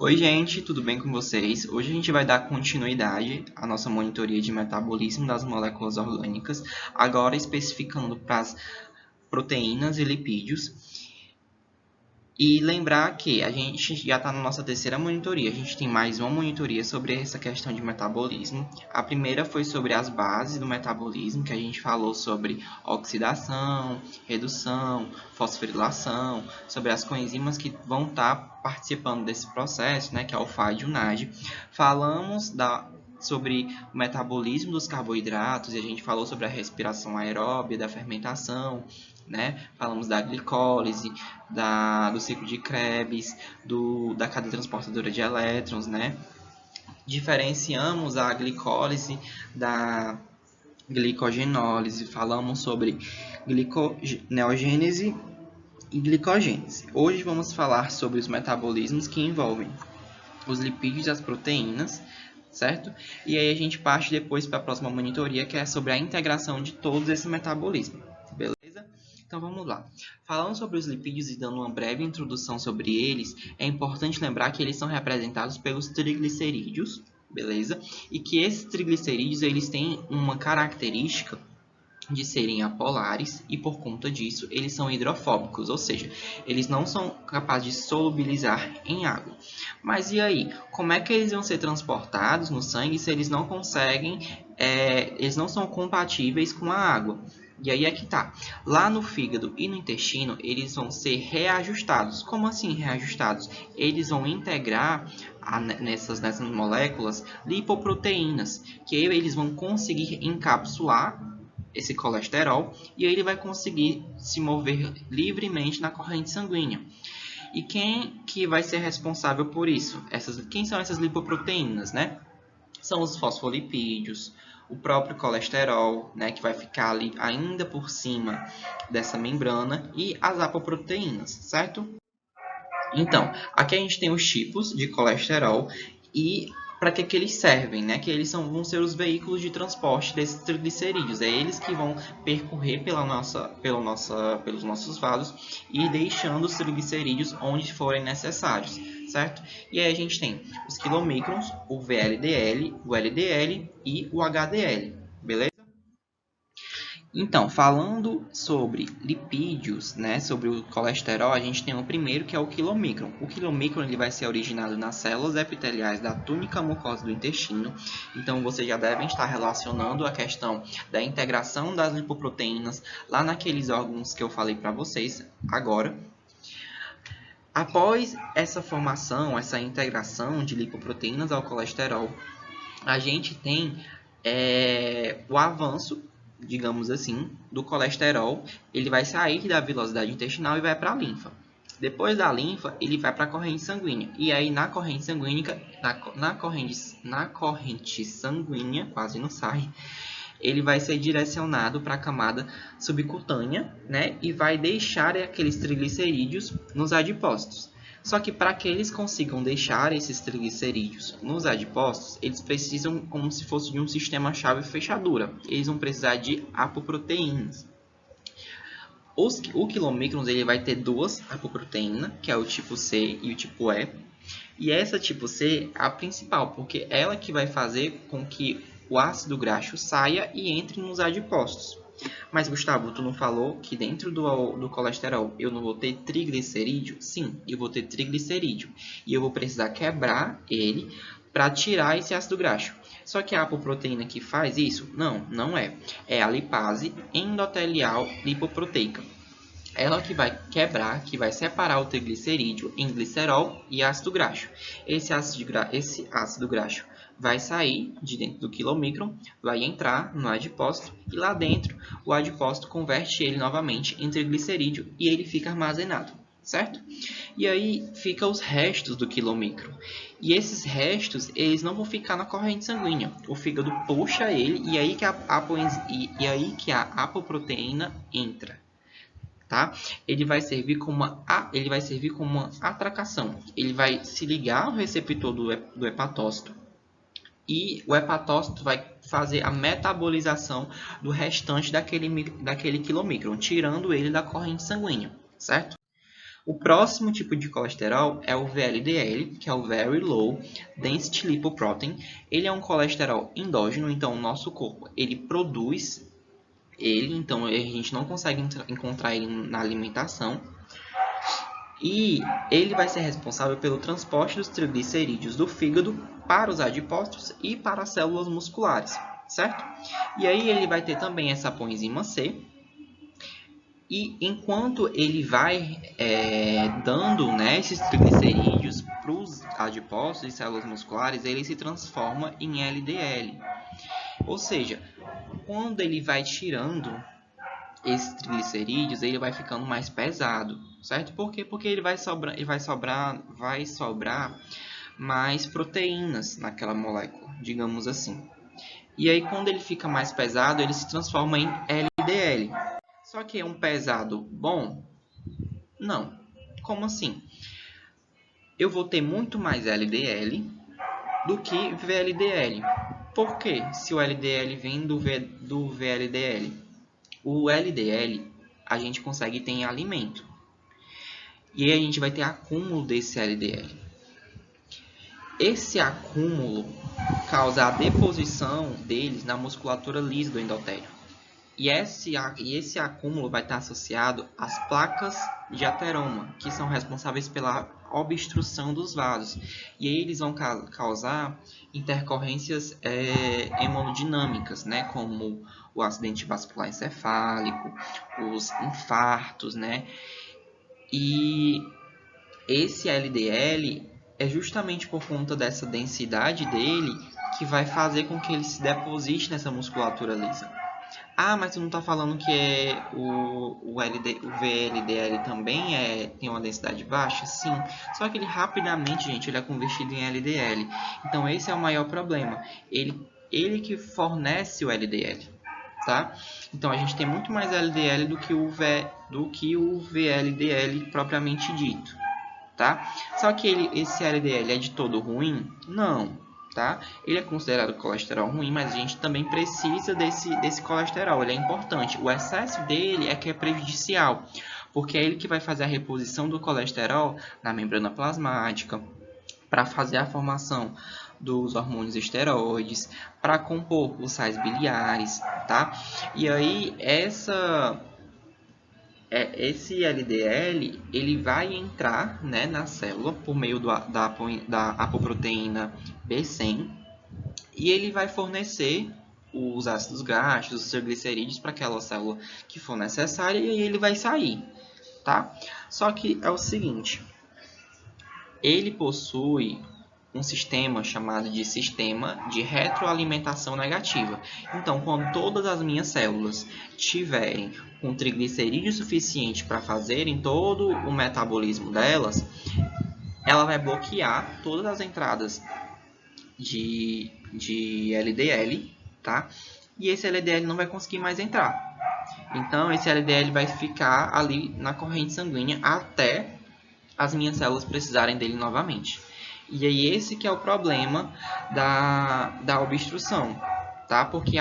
Oi, gente, tudo bem com vocês? Hoje a gente vai dar continuidade à nossa monitoria de metabolismo das moléculas orgânicas, agora especificando para as proteínas e lipídios. E lembrar que a gente já está na nossa terceira monitoria, a gente tem mais uma monitoria sobre essa questão de metabolismo. A primeira foi sobre as bases do metabolismo, que a gente falou sobre oxidação, redução, fosforilação, sobre as coenzimas que vão estar participando desse processo, né, que é o FAD e o NAD. Falamos sobre o metabolismo dos carboidratos e a gente falou sobre a respiração aeróbia, da fermentação, né? Falamos da glicólise, do ciclo de Krebs, da cadeia transportadora de elétrons, né? Diferenciamos a glicólise da glicogenólise, falamos sobre gliconeogênese e glicogênese. Hoje vamos falar sobre os metabolismos que envolvem os lipídios e as proteínas, certo? E aí a gente parte depois para a próxima monitoria, que é sobre a integração de todos esses metabolismos, beleza? Então vamos lá. Falando sobre os lipídios e dando uma breve introdução sobre eles, é importante lembrar que eles são representados pelos triglicerídeos, beleza? E que esses triglicerídeos eles têm uma característica de serem apolares e por conta disso eles são hidrofóbicos, ou seja, eles não são capazes de solubilizar em água. Mas e aí, como é que eles vão ser transportados no sangue se eles não conseguem, eles não são compatíveis com a água? E aí é que tá. Lá no fígado e no intestino, eles vão ser reajustados. Como assim reajustados? Eles vão integrar nessas moléculas lipoproteínas, que eles vão conseguir encapsular esse colesterol e aí ele vai conseguir se mover livremente na corrente sanguínea. E quem que vai ser responsável por isso? Quem são essas lipoproteínas, né? São os fosfolipídios, o próprio colesterol, né, que vai ficar ali ainda por cima dessa membrana, e as apoproteínas, certo? Então, aqui a gente tem os tipos de colesterol e para que eles servem, né? Que eles vão ser os veículos de transporte desses triglicerídeos. É eles que vão percorrer pelos nossos vasos e deixando os triglicerídeos onde forem necessários, certo? E aí a gente tem os quilomicrons, o VLDL, o LDL e o HDL, beleza? Então, falando sobre lipídios, né, sobre o colesterol, a gente tem o primeiro que é o quilomicron. O quilomicron ele vai ser originado nas células epiteliais da túnica mucosa do intestino. Então, vocês já devem estar relacionando a questão da integração das lipoproteínas lá naqueles órgãos que eu falei para vocês agora. Após essa formação, essa integração de lipoproteínas ao colesterol, a gente tem o avanço, digamos assim, do colesterol. Ele vai sair da vilosidade intestinal e vai para a linfa. Depois da linfa, ele vai para a corrente sanguínea. E aí, na corrente sanguínea, quase não sai, ele vai ser direcionado para a camada subcutânea, né? E vai deixar aqueles triglicerídeos nos adipócitos. Só que para que eles consigam deixar esses triglicerídeos nos adipócitos, eles precisam como se fosse de um sistema chave-fechadura. Eles vão precisar de apoproteínas. O quilomicron ele vai ter duas apoproteínas, que é o tipo C e o tipo E. E essa tipo C é a principal, porque é ela que vai fazer com que o ácido graxo saia e entre nos adipócitos. Mas, Gustavo, tu não falou que dentro do colesterol eu não vou ter triglicerídeo? Sim, eu vou ter triglicerídeo. E eu vou precisar quebrar ele para tirar esse ácido graxo. Só que a apoproteína que faz isso? Não, não é. É a lipase endotelial lipoproteica. Ela que vai quebrar, que vai separar o triglicerídeo em glicerol e ácido graxo. Esse ácido graxo vai sair de dentro do quilomicron, vai entrar no adipócito e lá dentro o adipócito converte ele novamente em triglicerídeo e ele fica armazenado, certo? E aí fica os restos do quilomicron. E esses restos, eles não vão ficar na corrente sanguínea. O fígado puxa ele e aí que a apoproteína entra. Tá? Ele vai servir como uma atracação. Ele vai se ligar ao receptor do hepatócito e o hepatócito vai fazer a metabolização do restante daquele quilomicron, tirando ele da corrente sanguínea, certo? O próximo tipo de colesterol é o VLDL, que é o Very Low Density Lipoprotein. Ele é um colesterol endógeno, então o nosso corpo ele produz ele, então a gente não consegue encontrar ele na alimentação. E ele vai ser responsável pelo transporte dos triglicerídeos do fígado para os adipócitos e para as células musculares, certo? E aí ele vai ter também essa coenzima C. E enquanto ele vai dando, né, esses triglicerídeos para os adipócitos e células musculares, ele se transforma em LDL. Ou seja, quando ele vai tirando esses triglicerídeos, ele vai ficando mais pesado, certo? Por quê? Porque ele vai sobrar mais proteínas naquela molécula, digamos assim. E aí, quando ele fica mais pesado, ele se transforma em LDL. Só que é um pesado bom? Não. Como assim? Eu vou ter muito mais LDL do que VLDL. Por quê? Se o LDL vem do VLDL. O LDL a gente consegue ter em alimento. E aí a gente vai ter acúmulo desse LDL. Esse acúmulo causa a deposição deles na musculatura lisa do endotélio. E esse acúmulo vai estar associado às placas de ateroma, que são responsáveis pela obstrução dos vasos. E aí eles vão causar intercorrências hemodinâmicas, né? Como o acidente vascular encefálico, os infartos, né? E esse LDL é justamente por conta dessa densidade dele que vai fazer com que ele se deposite nessa musculatura lisa. Ah, mas tu não está falando que o VLDL também tem uma densidade baixa? Sim, só que ele rapidamente, gente, ele é convertido em LDL. Então esse é o maior problema. Ele que fornece o LDL, tá? Então a gente tem muito mais LDL do que o VLDL propriamente dito, tá? Só que esse LDL é de todo ruim? Não. Tá? Ele é considerado colesterol ruim, mas a gente também precisa desse colesterol, ele é importante. O excesso dele é que é prejudicial, porque é ele que vai fazer a reposição do colesterol na membrana plasmática, para fazer a formação dos hormônios esteroides, para compor os sais biliares, tá? E aí esse LDL ele vai entrar, né, na célula por meio da apoproteína B100 e ele vai fornecer os ácidos graxos, os triglicerídeos para aquela célula que for necessária e aí ele vai sair, tá? Só que é o seguinte, ele possui um sistema chamado de sistema de retroalimentação negativa. Então, quando todas as minhas células tiverem um triglicerídeo suficiente para fazerem todo o metabolismo delas, ela vai bloquear todas as entradas de LDL, tá? E esse LDL não vai conseguir mais entrar. Então, esse LDL vai ficar ali na corrente sanguínea até as minhas células precisarem dele novamente. E aí esse que é o problema da obstrução, tá? Porque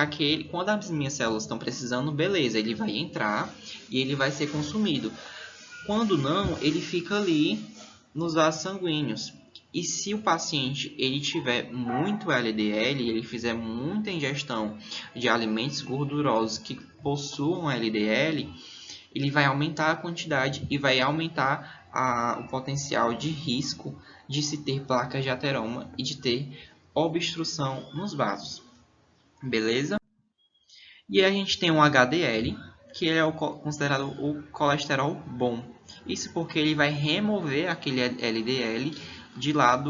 quando as minhas células estão precisando, beleza, ele vai entrar e ele vai ser consumido. Quando não, ele fica ali nos vasos sanguíneos. E se o paciente ele tiver muito LDL, ele fizer muita ingestão de alimentos gordurosos que possuam LDL, ele vai aumentar a quantidade e vai aumentar o potencial de risco de se ter placas de ateroma e de ter obstrução nos vasos. Beleza? E a gente tem o HDL, que é considerado o colesterol bom. Isso porque ele vai remover aquele LDL de lá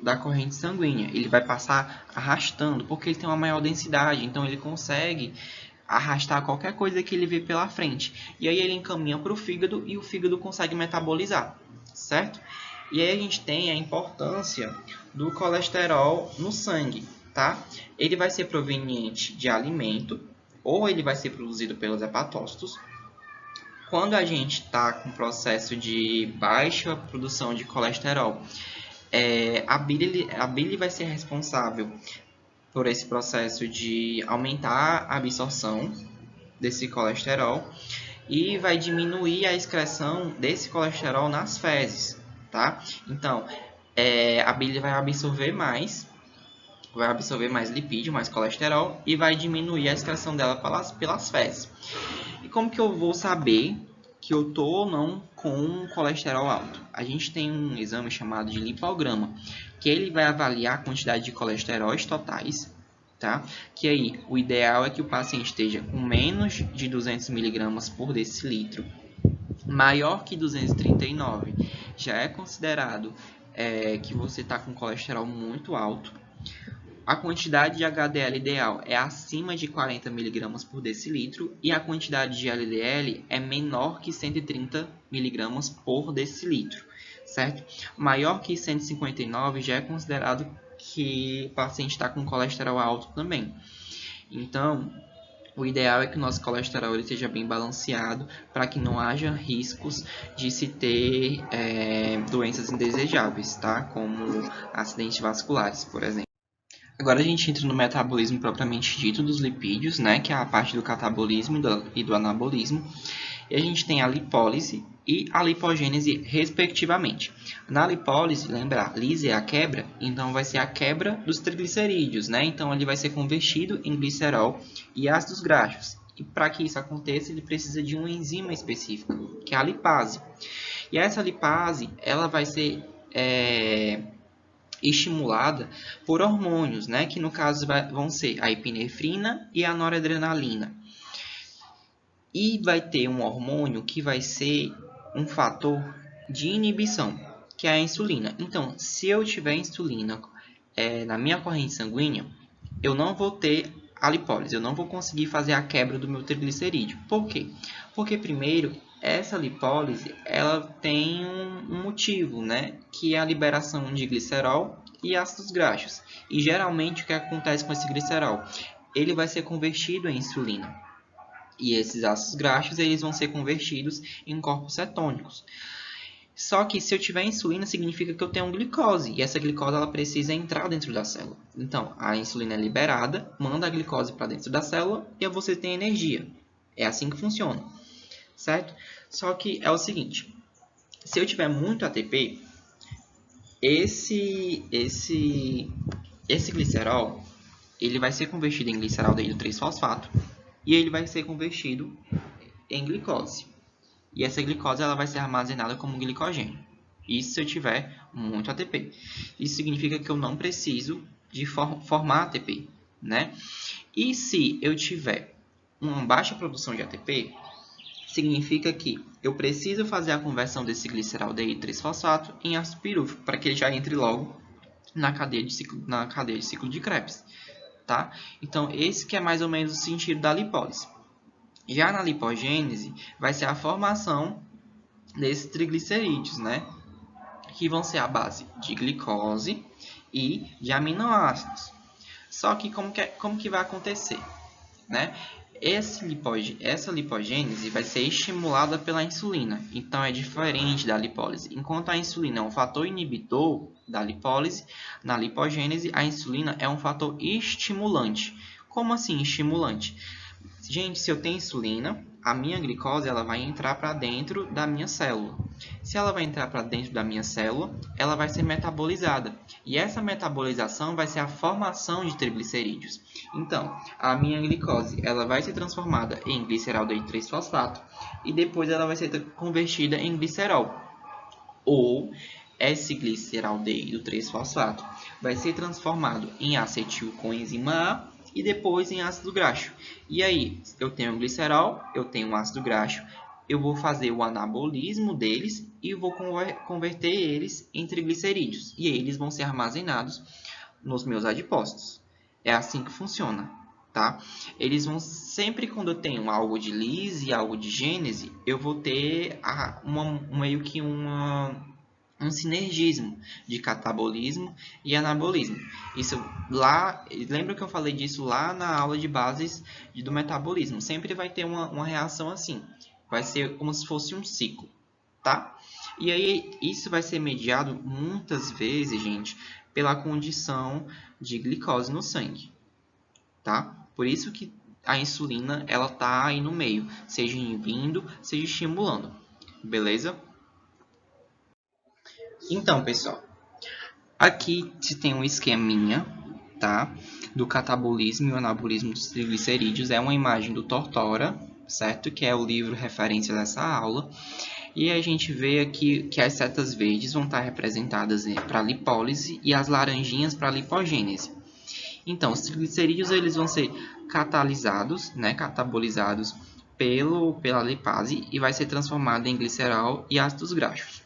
da corrente sanguínea. Ele vai passar arrastando, porque ele tem uma maior densidade, então ele consegue arrastar qualquer coisa que ele vê pela frente. E aí ele encaminha para o fígado e o fígado consegue metabolizar, certo? E aí a gente tem a importância do colesterol no sangue, tá? Ele vai ser proveniente de alimento ou ele vai ser produzido pelos hepatócitos. Quando a gente está com processo de baixa produção de colesterol, a bile vai ser responsável por esse processo de aumentar a absorção desse colesterol. e vai diminuir a excreção desse colesterol nas fezes, tá? Então, a bile vai absorver mais lipídio, mais colesterol e vai diminuir a excreção dela pelas fezes. E como que eu vou saber que eu tô ou não com colesterol alto? A gente tem um exame chamado de lipograma, que ele vai avaliar a quantidade de colesteróis totais, tá? Que aí o ideal é que o paciente esteja com menos de 200 mg por decilitro, maior que 239, já é considerado que você está com colesterol muito alto. A quantidade de HDL ideal é acima de 40 mg por decilitro e a quantidade de LDL é menor que 130 mg por decilitro, certo? Maior que 159 já é considerado que o paciente está com colesterol alto também. Então, o ideal é que o nosso colesterol esteja bem balanceado para que não haja riscos de se ter doenças indesejáveis, tá? Como acidentes vasculares, por exemplo. Agora a gente entra no metabolismo propriamente dito dos lipídios, né, que é a parte do catabolismo e do anabolismo. E a gente tem a lipólise e a lipogênese, respectivamente. Na lipólise, lembrar, lise é a quebra, então vai ser a quebra dos triglicerídeos, né? Então ele vai ser convertido em glicerol e ácidos graxos. E para que isso aconteça, ele precisa de uma enzima específica, que é a lipase. E essa lipase, ela vai ser estimulada por hormônios, né? Que no caso vão ser a epinefrina e a noradrenalina. E vai ter um hormônio que vai ser um fator de inibição, que é a insulina. Então, se eu tiver insulina na minha corrente sanguínea, eu não vou ter a lipólise, eu não vou conseguir fazer a quebra do meu triglicerídeo. Por quê? Porque, primeiro, essa lipólise ela tem um motivo, né? Que é a liberação de glicerol e ácidos graxos. E, geralmente, o que acontece com esse glicerol? Ele vai ser convertido em insulina. E esses ácidos graxos eles vão ser convertidos em corpos cetônicos. Só que se eu tiver insulina, significa que eu tenho glicose. E essa glicose ela precisa entrar dentro da célula. Então, a insulina é liberada, manda a glicose para dentro da célula e você tem energia. É assim que funciona, certo? Só que é o seguinte, se eu tiver muito ATP, esse glicerol ele vai ser convertido em gliceraldeído 3-fosfato e ele vai ser convertido em glicose. E essa glicose ela vai ser armazenada como glicogênio. Isso se eu tiver muito ATP. Isso significa que eu não preciso de formar ATP, né? E se eu tiver uma baixa produção de ATP, significa que eu preciso fazer a conversão desse gliceraldeído 3-fosfato em ácido pirúvico para que ele já entre logo na cadeia de ciclo de Krebs, tá? Então, esse que é mais ou menos o sentido da lipólise. Já na lipogênese, vai ser a formação desses triglicerídeos, né? Que vão ser a base de glicose e de aminoácidos. Só que como que vai acontecer, né? Essa lipogênese vai ser estimulada pela insulina, então é diferente da lipólise. Enquanto a insulina é um fator inibidor da lipólise, na lipogênese a insulina é um fator estimulante. Como assim estimulante? Gente, se eu tenho insulina, a minha glicose ela vai entrar para dentro da minha célula. Se ela vai entrar para dentro da minha célula, ela vai ser metabolizada. E essa metabolização vai ser a formação de triglicerídeos. Então, a minha glicose ela vai ser transformada em gliceraldeído 3-fosfato e depois ela vai ser convertida em glicerol. Ou esse gliceraldeído 3-fosfato vai ser transformado em acetil coenzima A e depois em ácido graxo. E aí, eu tenho glicerol, eu tenho ácido graxo, eu vou fazer o anabolismo deles e vou converter eles em triglicerídeos. E aí, eles vão ser armazenados nos meus adipócitos. É assim que funciona, tá? Eles vão sempre quando eu tenho algo de lise e algo de gênese, eu vou ter meio que um sinergismo de catabolismo e anabolismo. Isso lá, lembra que eu falei disso lá na aula de bases do metabolismo? Sempre vai ter uma reação assim, vai ser como se fosse um ciclo, tá? E aí isso vai ser mediado muitas vezes, gente, pela condição de glicose no sangue, tá? Por isso que a insulina ela tá aí no meio, seja inibindo, seja estimulando, beleza? Então, pessoal, aqui se tem um esqueminha, tá? Do catabolismo e o anabolismo dos triglicerídeos. É uma imagem do Tortora, certo? Que é o livro referência dessa aula. E a gente vê aqui que as setas verdes vão estar representadas para lipólise e as laranjinhas para lipogênese. Então, os triglicerídeos eles vão ser catalisados, né, catabolizados pela lipase e vai ser transformado em glicerol e ácidos graxos.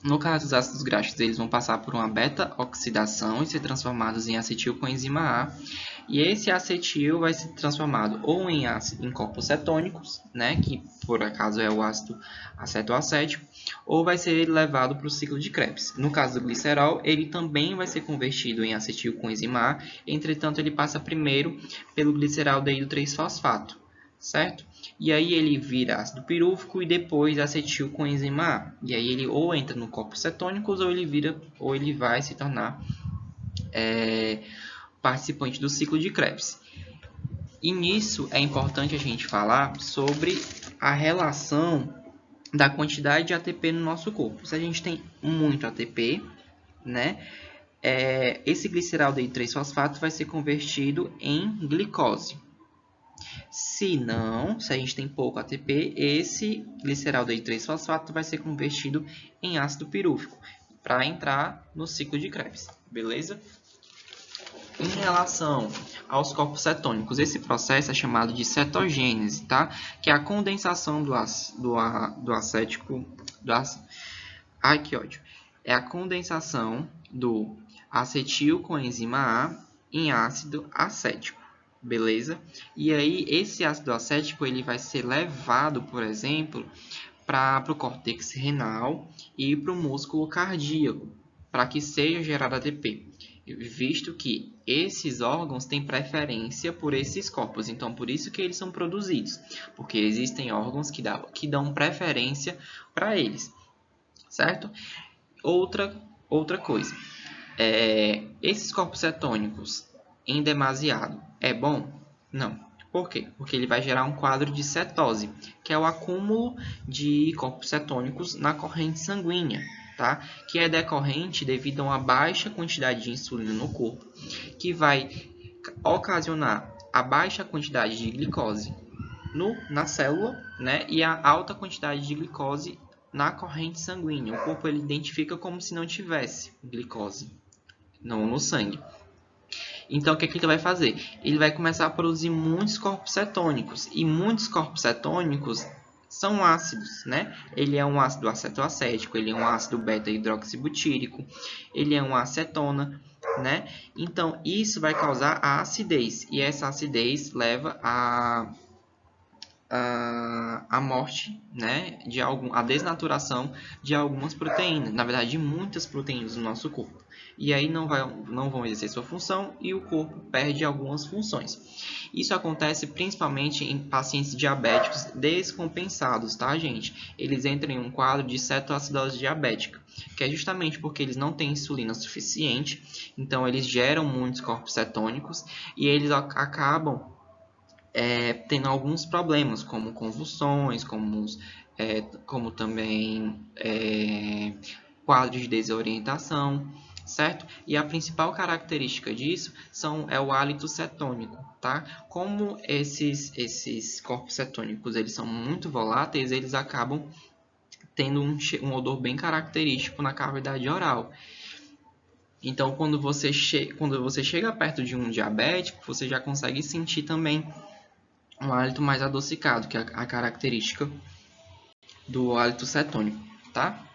No caso dos ácidos graxos, eles vão passar por uma beta-oxidação e ser transformados em acetil coenzima A. E esse acetil vai ser transformado ou em corpos cetônicos, né, que por acaso é o ácido acetoacético, ou vai ser levado para o ciclo de Krebs. No caso do glicerol, ele também vai ser convertido em acetil coenzima A, entretanto ele passa primeiro pelo gliceraldeído 3-fosfato, certo? E aí ele vira ácido pirúvico e depois acetil coenzima A. E aí ele ou entra no corpos cetônicos ou ele vai se tornar participante do ciclo de Krebs. E nisso é importante a gente falar sobre a relação da quantidade de ATP no nosso corpo. Se a gente tem muito ATP, né, esse gliceraldeído 3-fosfato vai ser convertido em glicose. Se a gente tem pouco ATP, esse gliceraldeído 3-fosfato vai ser convertido em ácido pirúvico para entrar no ciclo de Krebs, beleza? Em relação aos corpos cetônicos, esse processo é chamado de cetogênese, tá? Que é a condensação ai, que ódio. É a condensação do acetil coenzima A em ácido acético, beleza? E aí, esse ácido acético ele vai ser levado, por exemplo, para o córtex renal e para o músculo cardíaco, para que seja gerado ATP, visto que esses órgãos têm preferência por esses corpos. Então, por isso que eles são produzidos, porque existem órgãos que dão preferência para eles, certo? Outra coisa, esses corpos cetônicos em demasiado é bom? Não. Por quê? Porque ele vai gerar um quadro de cetose, que é o acúmulo de corpos cetônicos na corrente sanguínea, tá? Que é decorrente devido a uma baixa quantidade de insulina no corpo, que vai ocasionar a baixa quantidade de glicose na célula, né? E a alta quantidade de glicose na corrente sanguínea. O corpo ele identifica como se não tivesse glicose no sangue. Então, o que ele vai fazer? Ele vai começar a produzir muitos corpos cetônicos. E muitos corpos cetônicos são ácidos, né? Ele é um ácido acetoacético, ele é um ácido beta-hidroxibutírico, ele é uma acetona, né? Então, isso vai causar a acidez. E essa acidez leva a morte, né, a desnaturação de algumas proteínas, na verdade de muitas proteínas do nosso corpo. E aí não vão exercer sua função e o corpo perde algumas funções. Isso acontece principalmente em pacientes diabéticos descompensados, tá, gente? Eles entram em um quadro de cetoacidose diabética, que é justamente porque eles não têm insulina suficiente, então eles geram muitos corpos cetônicos e eles acabam tendo alguns problemas, como convulsões, como também quadros de desorientação, certo? E a principal característica disso é o hálito cetônico, tá? Como esses corpos cetônicos eles são muito voláteis, eles acabam tendo um odor bem característico na cavidade oral. Então, quando você chega perto de um diabético, você já consegue sentir também um hálito mais adocicado, que é a característica do hálito cetônico, tá?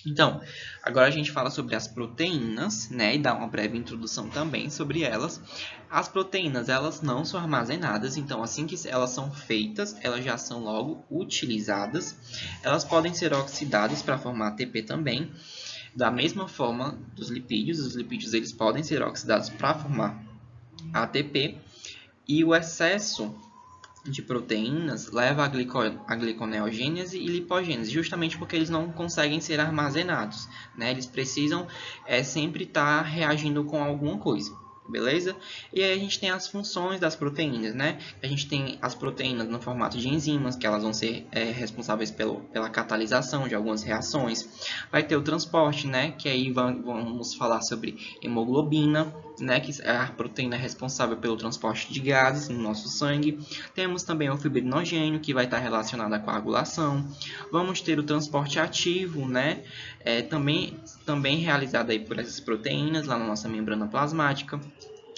Então, agora a gente fala sobre as proteínas, né, e dá uma breve introdução também sobre elas. As proteínas, elas não são armazenadas, então assim que elas são feitas, elas já são logo utilizadas. Elas podem ser oxidadas para formar ATP também, da mesma forma dos lipídios. Os lipídios eles podem ser oxidados para formar ATP. E o excesso de proteínas leva à gliconeogênese e lipogênese, justamente porque eles não conseguem ser armazenados, né? Eles precisam sempre estar reagindo com alguma coisa. beleza? E aí a gente tem as funções das proteínas, né? A gente tem as proteínas no formato de enzimas, que elas vão ser responsáveis pela catalisação de algumas reações. Vai ter o transporte, né? Que aí vamos falar sobre hemoglobina, né? Que é a proteína responsável pelo transporte de gases no nosso sangue. Temos também o fibrinogênio, que vai estar relacionado à coagulação. Vamos ter o transporte ativo, né? Também realizado aí por essas proteínas lá na nossa membrana plasmática.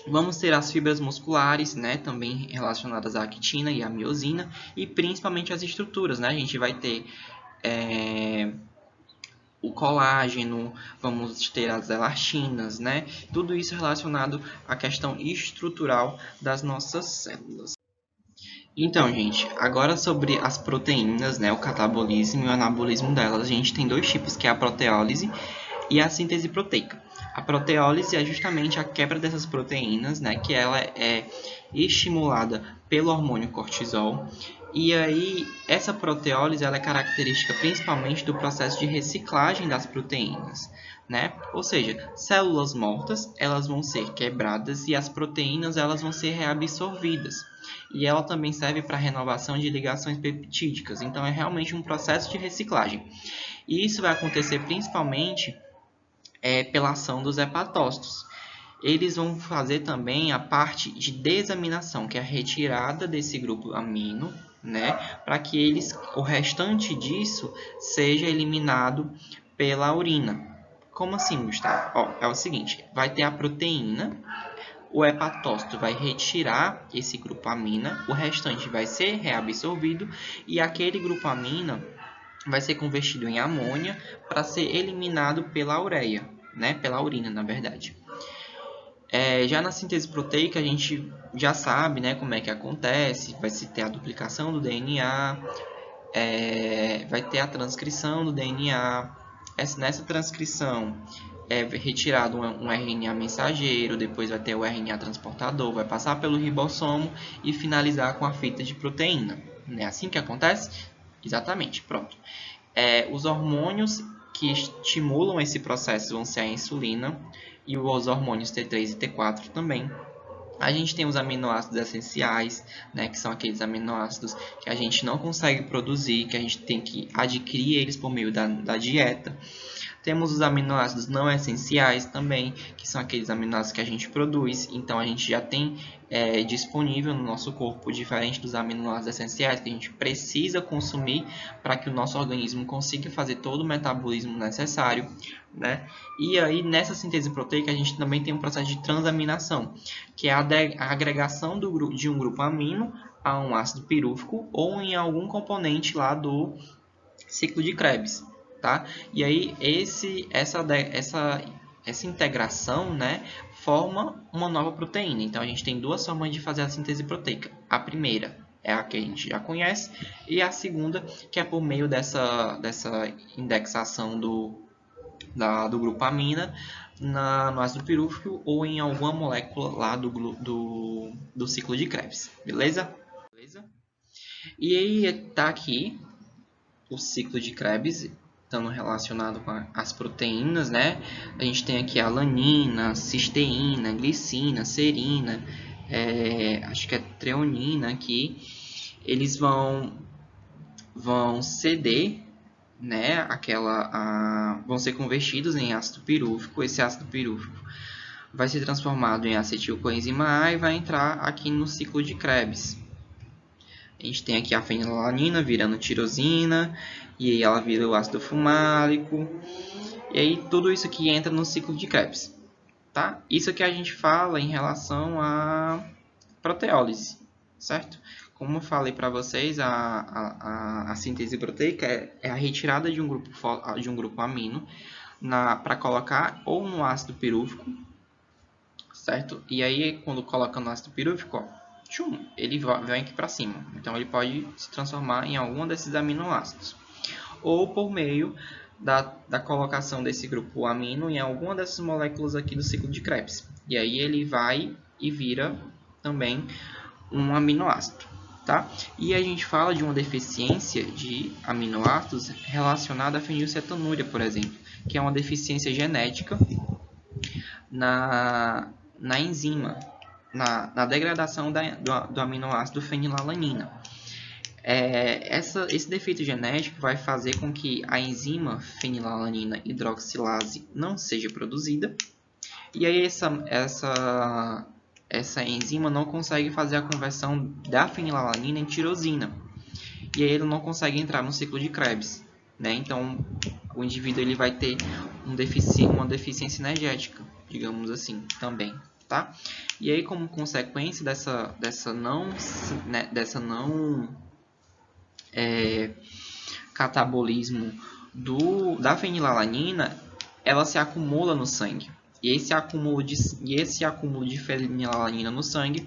Vamos ter as fibras musculares, né, também relacionadas à actina e à miosina, e principalmente as estruturas, né? A gente vai ter o colágeno, vamos ter as elastinas, né? Tudo isso relacionado à questão estrutural das nossas células. Então, gente, agora sobre as proteínas, né, o catabolismo e o anabolismo delas, a gente tem dois tipos, que é a proteólise e a síntese proteica. A proteólise é justamente a quebra dessas proteínas, né, que ela é estimulada pelo hormônio cortisol. E aí, essa proteólise ela é característica principalmente do processo de reciclagem das proteínas, né? Ou seja, células mortas elas vão ser quebradas e as proteínas elas vão ser reabsorvidas. E ela também serve para renovação de ligações peptídicas. Então, é realmente um processo de reciclagem. E isso vai acontecer principalmente pela ação dos hepatócitos. Eles vão fazer também a parte de desaminação, que é a retirada desse grupo amino, né, para que o restante disso seja eliminado pela urina. Como assim, Gustavo? É o seguinte, vai ter a proteína, o hepatócito vai retirar esse grupo amina, o restante vai ser reabsorvido e aquele grupo amina vai ser convertido em amônia para ser eliminado pela ureia, né? Pela urina, na verdade. Já na síntese proteica, a gente já sabe, né, como é que acontece. Vai se ter a duplicação do DNA, vai ter a transcrição do DNA. Nessa transcrição é retirado um RNA mensageiro, depois vai ter o RNA transportador, vai passar pelo ribossomo e finalizar com a fita de proteína. Não é assim que acontece? Exatamente, pronto. Os hormônios que estimulam esse processo vão ser a insulina e os hormônios T3 e T4 também. A gente tem os aminoácidos essenciais, né, que são aqueles aminoácidos que a gente não consegue produzir, que a gente tem que adquirir eles por meio da dieta. Temos os aminoácidos não essenciais também, que são aqueles aminoácidos que a gente produz. Então, a gente já tem disponível no nosso corpo, diferente dos aminoácidos essenciais, que a gente precisa consumir para que o nosso organismo consiga fazer todo o metabolismo necessário, né? E aí, nessa síntese proteica, a gente também tem um processo de transaminação, que é a agregação de um grupo amino a um ácido pirúvico ou em algum componente lá do ciclo de Krebs. Tá? E aí essa integração, né, forma uma nova proteína. Então a gente tem duas formas de fazer a síntese proteica. A primeira é a que a gente já conhece e a segunda que é por meio dessa indexação do grupo amina no ácido pirúvico ou em alguma molécula lá do ciclo de Krebs. Beleza? E aí tá aqui o ciclo de Krebs estando relacionado com as proteínas, né? A gente tem aqui a alanina, cisteína, glicina, serina, acho que é treonina aqui. Eles vão ceder, né? Vão ser convertidos em ácido pirúvico. Esse ácido pirúvico vai ser transformado em acetilcoenzima A e vai entrar aqui no ciclo de Krebs. A gente tem aqui a fenilalanina virando tirosina, e aí ela vira o ácido fumálico, e aí tudo isso aqui entra no ciclo de Krebs, tá? Isso que a gente fala em relação à proteólise, certo? Como eu falei para vocês, a síntese proteica é a retirada de um grupo amino para colocar ou no ácido pirúvico, certo? E aí quando coloca no ácido pirúvico, ele vem aqui para cima. Então, ele pode se transformar em algum desses aminoácidos. Ou por meio da colocação desse grupo amino em alguma dessas moléculas aqui do ciclo de Krebs. E aí, ele vai e vira também um aminoácido. Tá? E a gente fala de uma deficiência de aminoácidos relacionada à fenilcetonúria, por exemplo, que é uma deficiência genética na enzima, na degradação do aminoácido fenilalanina. Esse defeito genético vai fazer com que a enzima fenilalanina hidroxilase não seja produzida, e aí essa enzima não consegue fazer a conversão da fenilalanina em tirosina, e aí ele não consegue entrar no ciclo de Krebs, né? Então o indivíduo ele vai ter uma deficiência energética, digamos assim, também, tá? E aí, como consequência dessa não catabolismo da fenilalanina, ela se acumula no sangue. E esse acúmulo de fenilalanina no sangue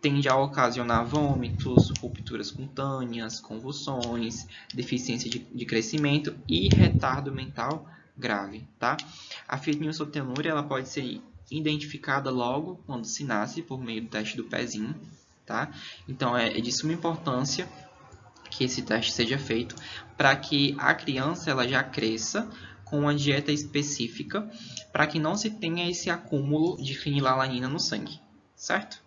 tende a ocasionar vômitos, rupturas cutâneas, convulsões, deficiência de crescimento e retardo mental grave, tá? A fenilcetonúria ela pode ser identificada logo quando se nasce por meio do teste do pezinho, tá? Então é de suma importância que esse teste seja feito para que a criança ela já cresça com uma dieta específica para que não se tenha esse acúmulo de fenilalanina no sangue, certo?